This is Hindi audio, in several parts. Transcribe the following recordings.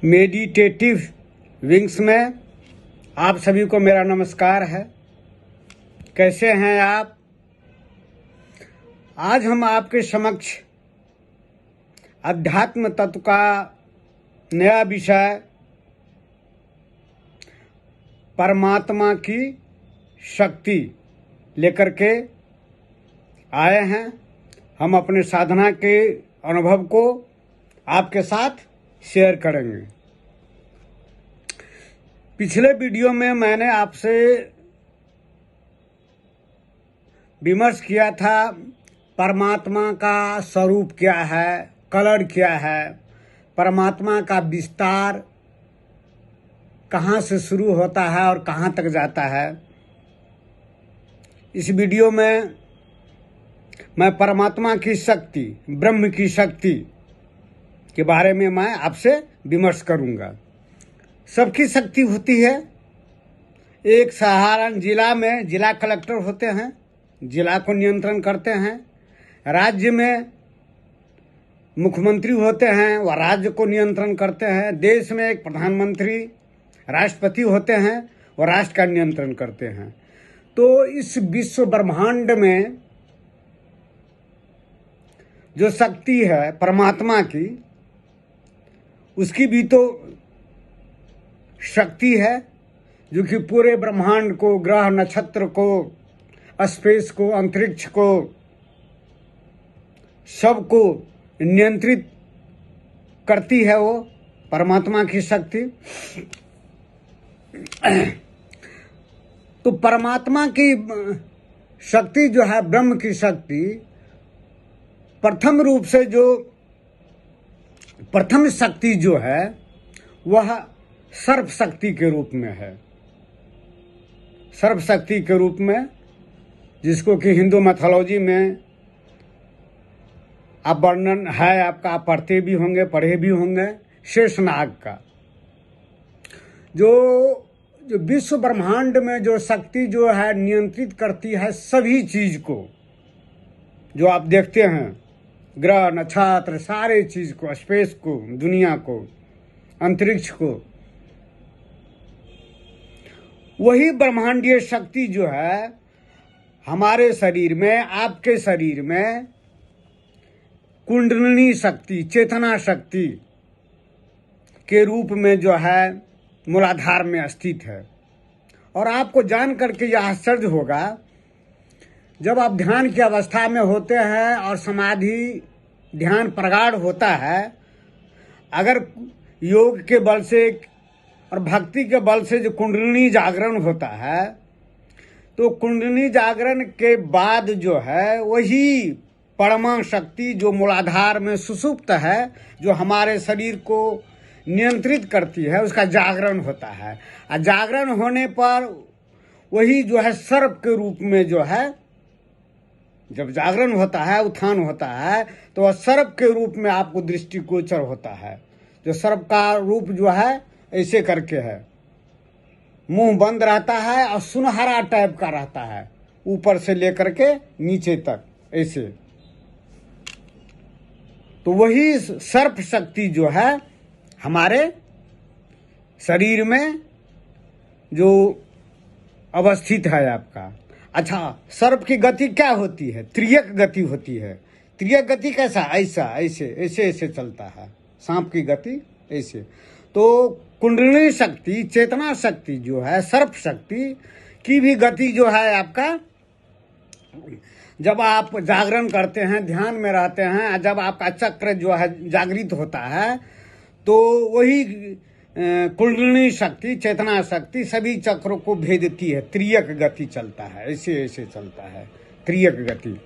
मेडिटेटिव विंग्स में आप सभी को मेरा नमस्कार है। कैसे हैं आप? आज हम आपके समक्ष अध्यात्म तत्व का नया विषय परमात्मा की शक्ति लेकर के आए हैं। हम अपने साधना के अनुभव को आपके साथ शेयर करेंगे। पिछले वीडियो में मैंने आपसे विमर्श किया था परमात्मा का स्वरूप क्या है, कलर क्या है, परमात्मा का विस्तार कहाँ से शुरू होता है और कहाँ तक जाता है। इस वीडियो में मैं परमात्मा की शक्ति, ब्रह्म की शक्ति के बारे में मैं आपसे विमर्श करूंगा। सबकी शक्ति होती है। एक साधारण जिला में जिला कलेक्टर होते हैं, जिला को नियंत्रण करते हैं। राज्य में मुख्यमंत्री होते हैं, वह राज्य को नियंत्रण करते हैं। देश में एक प्रधानमंत्री, राष्ट्रपति होते हैं, वह राष्ट्र का नियंत्रण करते हैं। तो इस विश्व ब्रह्मांड में जो शक्ति है परमात्मा की, उसकी भी तो शक्ति है जो कि पूरे ब्रह्मांड को, ग्रह नक्षत्र को, स्पेस को, अंतरिक्ष को, सबको नियंत्रित करती है। वो परमात्मा की शक्ति। तो परमात्मा की शक्ति जो है, ब्रह्म की शक्ति, प्रथम रूप से जो प्रथम शक्ति जो है वह सर्व शक्ति के रूप में है। सर्व शक्ति के रूप में, जिसको कि हिंदू मैथोलॉजी में आप वर्णन है आपका, आप पढ़ते भी होंगे, पढ़े भी होंगे, शेषनाग का। जो विश्व ब्रह्मांड में जो शक्ति जो है नियंत्रित करती है सभी चीज को, जो आप देखते हैं, ग्रह नक्षत्र, सारे चीज को, स्पेस को, दुनिया को, अंतरिक्ष को, वही ब्रह्मांडीय शक्ति जो है हमारे शरीर में, आपके शरीर में कुंडलिनी शक्ति, चेतना शक्ति के रूप में जो है मूलाधार में स्थित है। और आपको जान करके यह आश्चर्य होगा, जब आप ध्यान की अवस्था में होते हैं और समाधि ध्यान प्रगाढ़ होता है, अगर योग के बल से और भक्ति के बल से जो कुंडलिनी जागरण होता है, तो कुंडलिनी जागरण के बाद जो है वही परमा शक्ति जो मूलाधार में सुषुप्त है, जो हमारे शरीर को नियंत्रित करती है, उसका जागरण होता है। और जागरण होने पर वही जो है सर्प के रूप में जो है, जब जागरण होता है, उत्थान होता है, तो वह सर्प के रूप में आपको दृष्टिगोचर होता है। जो सर्प का रूप जो है ऐसे करके है, मुंह बंद रहता है और सुनहरा टाइप का रहता है, ऊपर से लेकर के नीचे तक ऐसे। तो वही सर्प शक्ति जो है हमारे शरीर में जो अवस्थित है आपका। अच्छा, सर्प की गति क्या होती है? त्रियक गति होती है। त्रियक गति कैसा? ऐसा, ऐसे ऐसे ऐसे चलता है सांप की गति, ऐसे। तो कुंडलिनी शक्ति, चेतना शक्ति जो है, सर्प शक्ति की भी गति जो है आपका, जब आप जागरण करते हैं, ध्यान में रहते हैं, जब आपका चक्र जो है जागृत होता है, तो वही कुंडलिनी शक्ति, चेतना शक्ति सभी चक्रों को भेदती है। त्रियक गति चलता है, ऐसे ऐसे चलता है, त्रियक गति।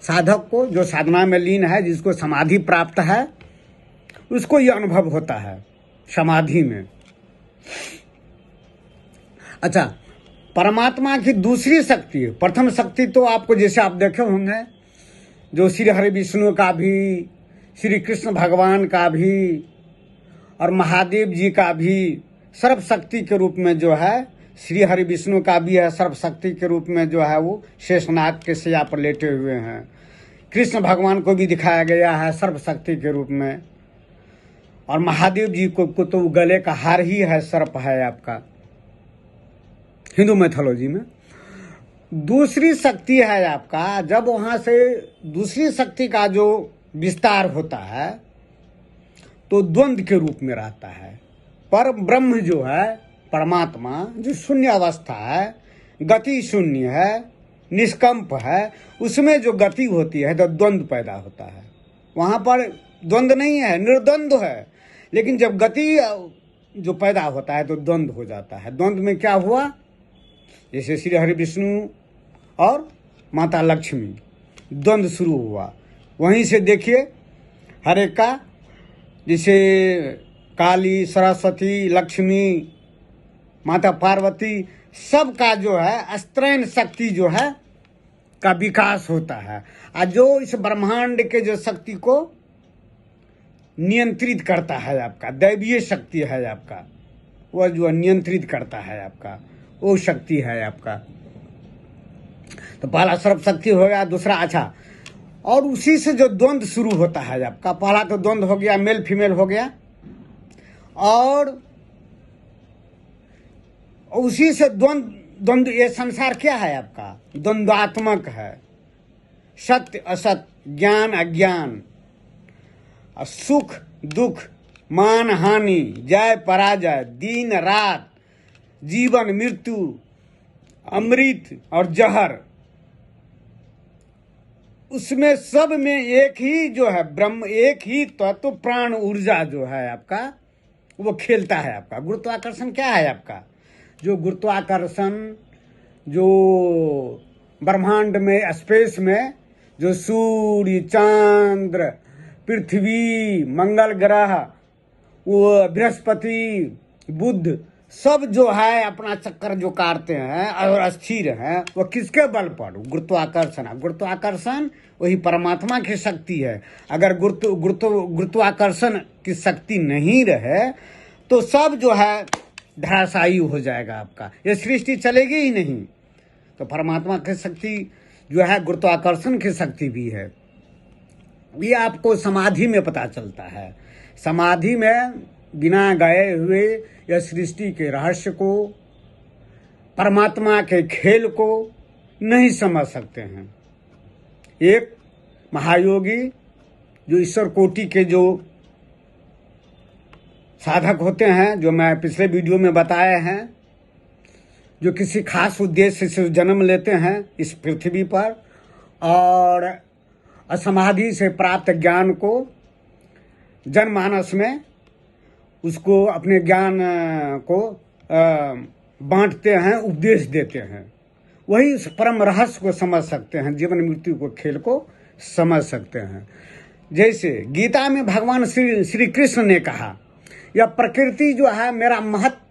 साधक को, जो साधना में लीन है, जिसको समाधि प्राप्त है, उसको यह अनुभव होता है समाधि में। अच्छा, परमात्मा की दूसरी शक्ति है। प्रथम शक्ति तो आपको, जैसे आप देखे होंगे, जो श्री हरि विष्णु का भी, श्री कृष्ण भगवान का भी और महादेव जी का भी सर्व शक्ति के रूप में जो है, श्री हरि विष्णु का भी है सर्व शक्ति के रूप में जो है वो शेषनाग के शैया पर लेटे हुए हैं। कृष्ण भगवान को भी दिखाया गया है सर्व शक्ति के रूप में। और महादेव जी को तो गले का हार ही है, सर्प है आपका हिंदू मैथोलॉजी में। दूसरी शक्ति है आपका, जब वहां से दूसरी शक्ति का जो विस्तार होता है तो द्वंद्व के रूप में रहता है। पर ब्रह्म जो है, परमात्मा जो शून्य अवस्था है, गति शून्य है, निष्कंप है, उसमें जो गति होती है तो द्वंद्व पैदा होता है। वहां पर द्वंद्व नहीं है, निर्द्वंद्व है। लेकिन जब गति जो पैदा होता है तो द्वंद्व हो जाता है। द्वंद्व में क्या हुआ, जैसे श्री हरि विष्णु और माता लक्ष्मी, द्वंद्व शुरू हुआ। वहीं से देखिए हर एक का, जैसे काली, सरस्वती, लक्ष्मी, माता पार्वती, सब का जो है अस्त्रैन शक्ति जो है का विकास होता है। और जो इस ब्रह्मांड के जो शक्ति को नियंत्रित करता है आपका, दैवीय शक्ति है आपका, वह जो नियंत्रित करता है आपका, वो शक्ति है आपका। तो पहला सर्प शक्ति हो गया, दूसरा अच्छा। और उसी से जो द्वंद्व शुरू होता है आपका, पहला तो द्वंद्व हो गया, मेल फीमेल हो गया, और उसी से द्वंद्व, ये संसार क्या है आपका, द्वंद्वात्मक है। सत्य असत, ज्ञान अज्ञान, सुख दुख, मान हानि, जय पराजय, दिन रात, जीवन मृत्यु, अमृत और जहर, उसमें सब में एक ही जो है ब्रह्म, एक ही तत्व प्राण ऊर्जा जो है आपका वो खेलता है आपका। गुरुत्वाकर्षण क्या है आपका, जो गुरुत्वाकर्षण जो ब्रह्मांड में, स्पेस में, जो सूर्य, चंद्र, पृथ्वी, मंगल ग्रह, वो बृहस्पति, बुध, सब जो है अपना चक्कर जो काटते हैं और स्थिर हैं, वो किसके बल पर, गुरुत्वाकर्षण। गुरुत्वाकर्षण वही परमात्मा की शक्ति है। अगर गुरुत्वाकर्षण की शक्ति नहीं रहे तो सब जो है धराशायी हो जाएगा आपका, ये सृष्टि चलेगी ही नहीं। तो परमात्मा की शक्ति जो है गुरुत्वाकर्षण की शक्ति भी है। ये आपको समाधि में पता चलता है। समाधि में बिना गए हुए यह सृष्टि के रहस्य को, परमात्मा के खेल को नहीं समझ सकते हैं। एक महायोगी जो ईश्वर कोटि के जो साधक होते हैं, जो मैं पिछले वीडियो में बताए हैं, जो किसी खास उद्देश्य से जन्म लेते हैं इस पृथ्वी पर और असमाधि से प्राप्त ज्ञान को जनमानस में उसको अपने ज्ञान को बांटते हैं, उपदेश देते हैं, वही उस परम रहस्य को समझ सकते हैं, जीवन मृत्यु को खेल को समझ सकते हैं। जैसे गीता में भगवान श्री कृष्ण ने कहा, यह प्रकृति जो है मेरा महत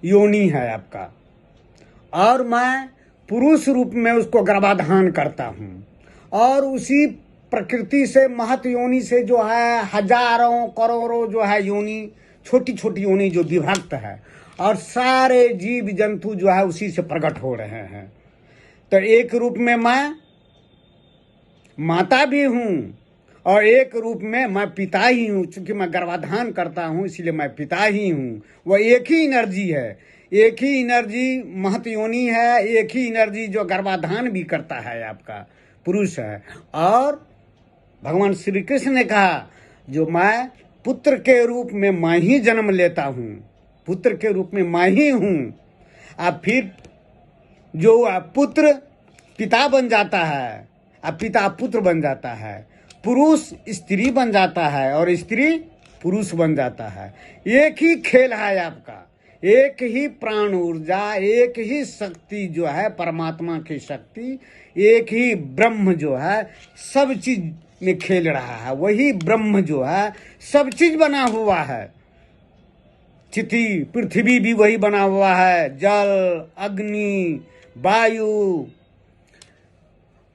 योनि है आपका, और मैं पुरुष रूप में उसको गर्भाधान करता हूँ, और उसी प्रकृति से, महत योनि से जो है हजारों करोड़ों जो है योनि, छोटी छोटी योनि जो विभक्त है, और सारे जीव जंतु जो है उसी से प्रकट हो रहे हैं। तो एक रूप में मैं माता भी हूँ और एक रूप में मैं पिता ही हूँ। चूंकि मैं गर्भाधान करता हूँ इसलिए मैं पिता ही हूँ। वह एक ही एनर्जी है, एक ही एनर्जी महत योनि है, एक ही एनर्जी जो गर्भाधान भी करता है आपका, पुरुष है। और भगवान श्री कृष्ण ने कहा, जो मैं पुत्र के रूप में मैं ही जन्म लेता हूँ, पुत्र के रूप में मैं ही हूँ। अब फिर जो पुत्र पिता बन जाता है, अब पिता पुत्र बन जाता है, पुरुष स्त्री बन जाता है और स्त्री पुरुष बन जाता है। एक ही खेल है आपका, एक ही प्राण ऊर्जा, एक ही शक्ति जो है परमात्मा की शक्ति, एक ही ब्रह्म जो है सब चीज में खेल रहा है। वही ब्रह्म जो है सब चीज बना हुआ है। चिति पृथ्वी भी वही बना हुआ है, जल, अग्नि, वायु,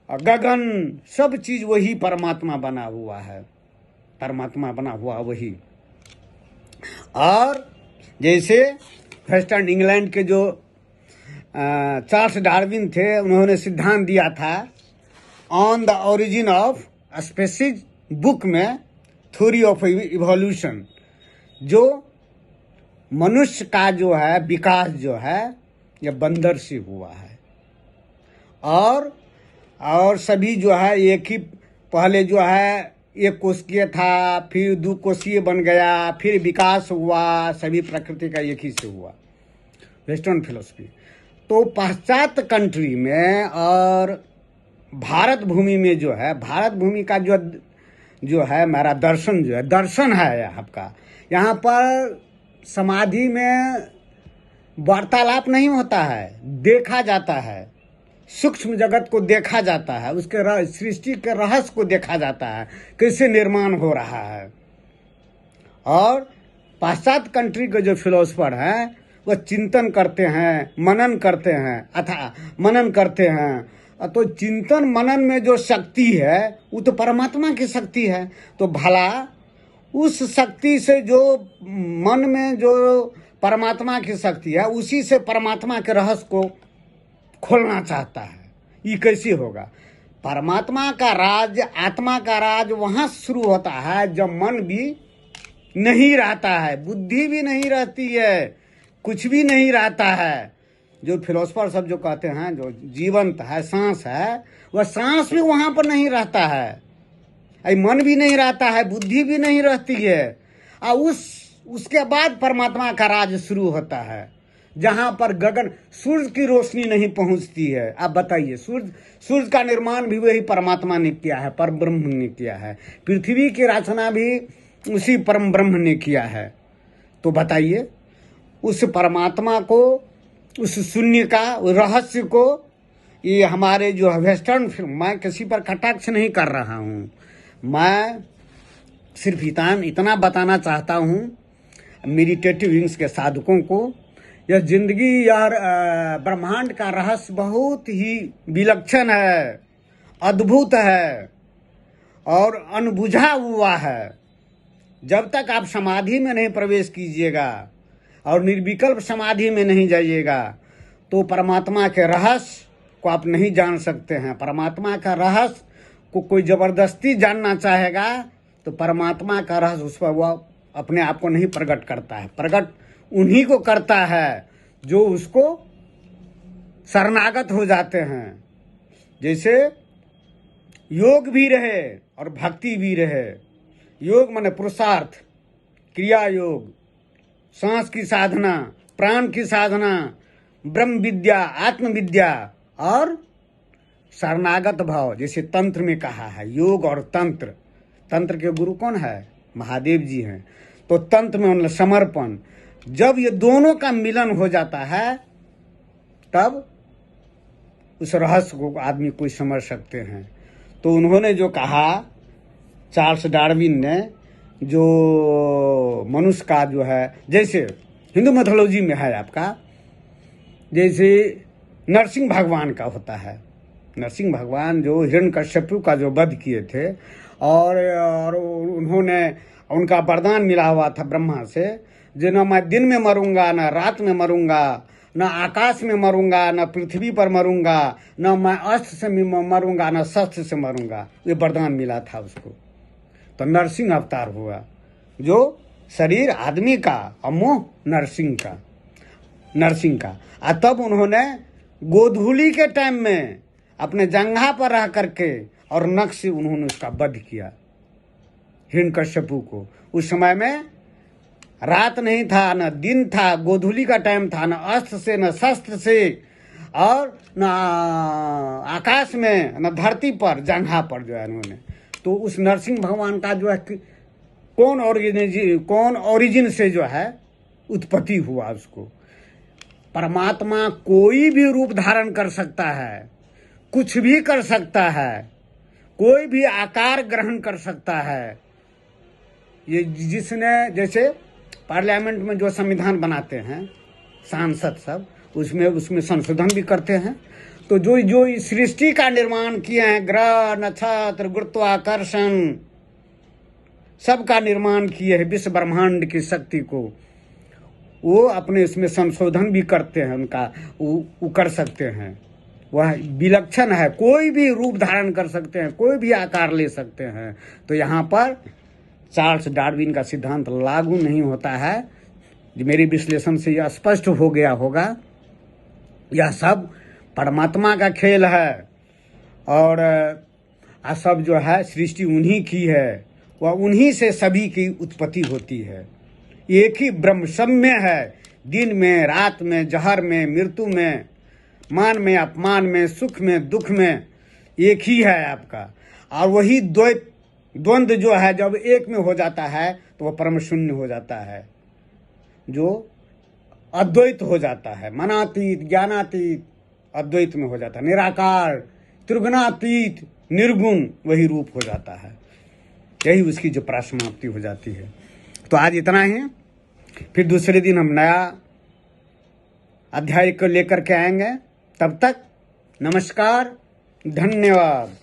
गगन, सब चीज वही परमात्मा बना हुआ है, परमात्मा बना हुआ वही। और जैसे वेस्टर्न इंग्लैंड के जो चार्ल्स डार्विन थे, उन्होंने सिद्धांत दिया था on the origin of species book में, थ्योरी ऑफ इवोल्यूशन, जो मनुष्य का जो है विकास जो है यह बंदर से हुआ है। और सभी जो है एक ही, पहले जो है एक कोशिकीय था, फिर 2 कोशिकीय बन गया, फिर विकास हुआ, सभी प्रकृति का एक ही से हुआ, वेस्टर्न फिलोसफी। तो पाश्चात्य कंट्री में और भारत भूमि में जो है, भारत भूमि का जो है मेरा दर्शन जो है, दर्शन है आपका। यहाँ पर समाधि में वार्तालाप नहीं होता है, देखा जाता है, सूक्ष्म जगत को देखा जाता है, उसके सृष्टि के रहस्य को देखा जाता है, कैसे निर्माण हो रहा है। और पाश्चात्य कंट्री के जो फिलोसफर हैं वह चिंतन करते हैं, मनन करते हैं, मनन करते हैं। तो चिंतन मनन में जो शक्ति है वो तो परमात्मा की शक्ति है। तो भला उस शक्ति से जो मन में जो परमात्मा की शक्ति है, उसी से परमात्मा के रहस्य को खोलना चाहता है। ये कैसे होगा? परमात्मा का राज, आत्मा का राज वहां शुरू होता है जब मन भी नहीं रहता है, बुद्धि भी नहीं रहती है, कुछ भी नहीं रहता है। जो फिलोसफर सब जो कहते हैं जो जीवंत है, सांस है, वह सांस भी वहां पर नहीं रहता है, मन भी नहीं रहता है, बुद्धि भी नहीं रहती है। और उसके बाद परमात्मा का राज शुरू होता है, जहां पर गगन सूर्य की रोशनी नहीं पहुंचती है। आप बताइए, सूर्य का निर्माण भी वही परमात्मा ने किया है, परम ब्रह्म ने किया है। पृथ्वी की रचना भी उसी परम ब्रह्म ने किया है। तो बताइए, उस परमात्मा को, उस शून्य का रहस्य को, ये हमारे जो वेस्टर्न फिल्म, मैं किसी पर कटाक्ष नहीं कर रहा हूँ, मैं सिर्फ इतना बताना चाहता हूँ मेडिटेटिव विंग्स के साधकों को, यह जिंदगी यार ब्रह्मांड का रहस्य बहुत ही विलक्षण है, अद्भुत है और अनबुझा हुआ है। जब तक आप समाधि में नहीं प्रवेश कीजिएगा और निर्विकल्प समाधि में नहीं जाइएगा तो परमात्मा के रहस्य को आप नहीं जान सकते हैं। परमात्मा का रहस्य को कोई जबरदस्ती जानना चाहेगा तो परमात्मा का रहस्य उस पर वह अपने आप को नहीं प्रकट करता है। प्रकट उन्हीं को करता है जो उसको शरणागत हो जाते हैं। जैसे योग भी रहे और भक्ति भी रहे। योग माने पुरुषार्थ, क्रिया योग, सांस की साधना, प्राण की साधना, ब्रह्म विद्या, आत्मविद्या और शरणागत भाव। जैसे तंत्र में कहा है, योग और तंत्र। तंत्र के गुरु कौन है? महादेव जी हैं। तो तंत्र में मतलब समर्पण। जब ये दोनों का मिलन हो जाता है तब उस रहस्य को आदमी कोई समझ सकते हैं। तो उन्होंने जो कहा, चार्ल्स डार्विन ने, जो मनुष्य का जो है, जैसे हिंदू मैथोलॉजी में है आपका, जैसे नरसिंह भगवान का होता है। नरसिंह भगवान जो हिरण्यकश्यपु का जो वध किए थे और उन्होंने, उनका वरदान मिला हुआ था ब्रह्मा से, जो न मैं दिन में मरूंगा, न रात में मरूंगा, न आकाश में मरूंगा, न पृथ्वी पर मरूंगा, न मैं अस्त्र से मरूंगा, न शस्त्र से मरूंगा। ये वरदान मिला था उसको। तो नरसिंह अवतार हुआ, जो शरीर आदमी का और मुंह नरसिंह का। और तब उन्होंने गोधूली के टाइम में अपने जंघा पर रह करके और नख से उन्होंने उसका वध किया, हिरण्यकश्यपु को। उस समय में रात नहीं था, न दिन था, गोधूली का टाइम था, न अस्त्र से, न शस्त्र से, और न आकाश में, न धरती पर, जंघा पर जो है उन्होंने। तो उस नरसिंह भगवान का जो है कौन ओरिजिन से जो है उत्पत्ति हुआ उसको। परमात्मा कोई भी रूप धारण कर सकता है, कुछ भी कर सकता है, कोई भी आकार ग्रहण कर सकता है। ये जिसने, जैसे पार्लियामेंट में जो संविधान बनाते हैं सांसद सब, उसमें संशोधन भी करते हैं। तो जो इस सृष्टि का निर्माण किए हैं, ग्रह, नक्षत्र, गुरुत्वाकर्षण, सबका निर्माण किए हैं विश्व ब्रह्मांड की शक्ति को, वो अपने इसमें संशोधन भी करते हैं, उनका वो कर सकते हैं। वह विलक्षण है, कोई भी रूप धारण कर सकते हैं, कोई भी आकार ले सकते हैं। तो यहाँ पर चार्ल्स डार्विन का सिद्धांत लागू नहीं होता है। मेरे विश्लेषण से यह स्पष्ट हो गया होगा, यह सब परमात्मा का खेल है और सब जो है सृष्टि उन्हीं की है, वह उन्हीं से सभी की उत्पत्ति होती है। एक ही ब्रह्म सम्य है, दिन में रात में, जहर में मृत्यु में, मान में अपमान में, सुख में दुख में, एक ही है आपका। और वही द्वंद्व जो है जब एक में हो जाता है तो वह परम शून्य हो जाता है, जो अद्वैत हो जाता है, मनातीत ज्ञानातीत अद्वैत में हो जाता है, निराकार त्रिगुणातीत निर्गुण वही रूप हो जाता है। यही उसकी जो परिसमाप्ति हो जाती है। तो आज इतना ही, फिर दूसरे दिन हम नया अध्याय को लेकर के आएंगे। तब तक नमस्कार, धन्यवाद।